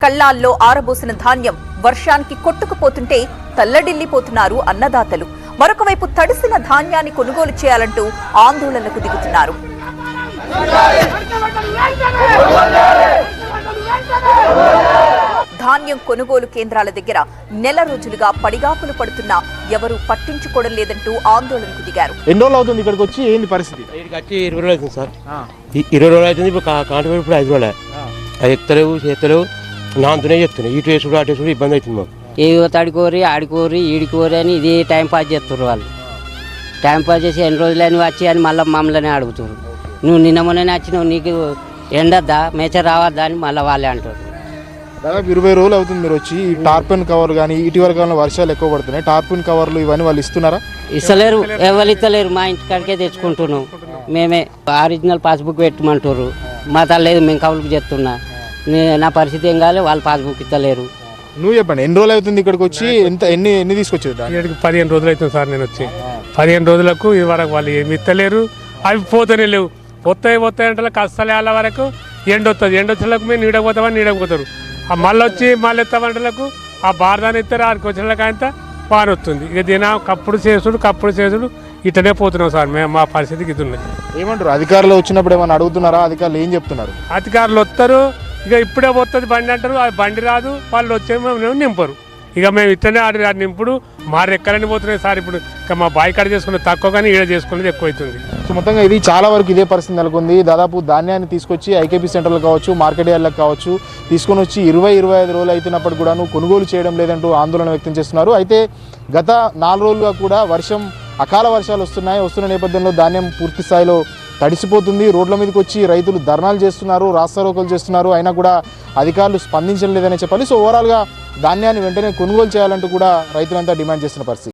కళ్ళాల్లో ఆరబోసిన ధాన్యం వర్షానికి కొట్టుకుపోతుంటే తల్లడిల్లిపోతున్నారు అన్నదాతలు. మరొక వైపు తడిసిన ధాన్యాన్ని కొనుగోలు చేయాలంటూ ఆందోళనకు దిగుతున్నారు. ధాన్యం కొనుగోలు కేంద్రాల దగ్గర నెల రోజులుగా పడిగాపులు పడుతున్నా ఎవరూ పట్టించుకోవడం లేదంటూ ఆందోళనకు దిగారు. ఎన్ని రోజులు అవుతుంది ఇక్కడికి వచ్చి? ఏంది పరిస్థితి? 20 రోజులు అవుతుంది సార్. 20 రోజులు అవుతుంది. ఇప్పుడు కాంట్రాక్ట్ ఇప్పుడు 5 రోజులే. అది ఎత్తలేవు చేస్తలేవు, నాంతనే చెప్తున్నాయి. ఇటు వేసుడు అటు వేసుడు ఇబ్బంది అవుతుంది మాకు. ఏ తడికోరి ఆడికోరి ఈడికోరి అని ఇది టైం పాస్ చేస్తారు. వాళ్ళు టైం పాస్ చేసి ఎన్ని రోజులని వచ్చి అని మళ్ళీ మమ్మల్ని అడుగుతారు. నువ్వు నిన్న మొన్ననే వచ్చినావు, నీకు ఎండద్దా మేచర్ రావద్దా అని మళ్ళీ వాళ్ళే అంటారు. దాదాపు 20 రోజులు అవుతుంది మీరు వచ్చి. ఈ టార్పిన్ కవర్ కానీ ఇటీవల కాలంలో వర్షాలు ఎక్కువ పడుతున్నాయి, టార్పిన్ కవర్లు ఇవన్నీ వాళ్ళు ఇస్తున్నారా? ఇస్తలేరు, ఎవరు ఇస్తలేరు. మా ఇంటికాడికే తెచ్చుకుంటున్నాం మేమే. ఒరిజినల్ పాస్బుక్ పెట్టమంటారు, మా తల్లేదు మేము కవులకు చేస్తున్నా. నా పరిస్థితి ఏం కాలే, వాళ్ళు పాస్బుక్ ఇస్తలేరు. నువ్వు చెప్పండి, ఎన్ని రోజులు అవుతుంది ఇక్కడికి వచ్చి? ఎన్ని తీసుకొచ్చేది? 15 రోజులు అవుతుంది సార్. నేను వచ్చి 15 రోజులకు ఇది వరకు వాళ్ళు ఏమి ఇస్తలేరు. అవి పోతూనే లేవు. వస్తాయి అంటే కష్టాలు వాళ్ళ వరకు ఎండ వస్తుంది. ఎండ వచ్చేలకు మేము నీడకపోతామని నీడకపోతారు. ఆ మళ్ళీ వచ్చి మళ్ళీ ఎత్తామంటలకు ఆ బారదాన్ని ఇస్తారు. ఆడికి వచ్చిన అంతా వాన వస్తుంది. ఇక దీని కప్పుడు చేసుడు ఇటనే పోతున్నాం సార్. మేము మా పరిస్థితికి ఇది ఉన్నాయి. ఏమంటారు అధికారులు వచ్చినప్పుడు? ఏమన్నా అడుగుతున్నారా? అధికారులు ఏం చెప్తున్నారు? అధికారులు వస్తారు, ఇక ఇప్పుడే వస్తుంది బండి అంటారు. అది బండి రాదు, వాళ్ళు వచ్చే మేము నింపరు. ఇక మేము ఇట్లనే ఆడి నింపుడు మా రెక్కలని పోతున్నాయి సార్. ఇప్పుడు ఇక మా బాయి కాడ చేసుకునేది తక్కువ, కానీ ఈడ చేసుకునేది ఎక్కువ అవుతుంది. సో మొత్తంగా ఇది చాలా వరకు ఇదే పరిస్థితి నెలకొంది. దాదాపు ధాన్యాన్ని తీసుకొచ్చి ఐకేపీ సెంటర్లకు కావచ్చు, మార్కెట్ యార్డ్లకు కావచ్చు తీసుకొని వచ్చి 20-25 రోజులు అవుతున్నప్పుడు కూడాను కొనుగోలు చేయడం లేదంటూ ఆందోళన వ్యక్తం చేస్తున్నారు. అయితే గత 4 రోజులుగా కూడా అకాల వర్షాలు వస్తున్న నేపథ్యంలో ధాన్యం పూర్తి స్థాయిలో తడిసిపోతుంది. రోడ్ల మీదకి వచ్చి రైతులు ధర్నాలు చేస్తున్నారు, రాస్తారోకోలు చేస్తున్నారు. అయినా కూడా అధికారులు స్పందించడం లేదనే చెప్పాలి. సో ఓవరాల్గా ధాన్యాన్ని వెంటనే కొనుగోలు చేయాలంటూ కూడా రైతులంతా డిమాండ్ చేస్తున్న పరిస్థితి.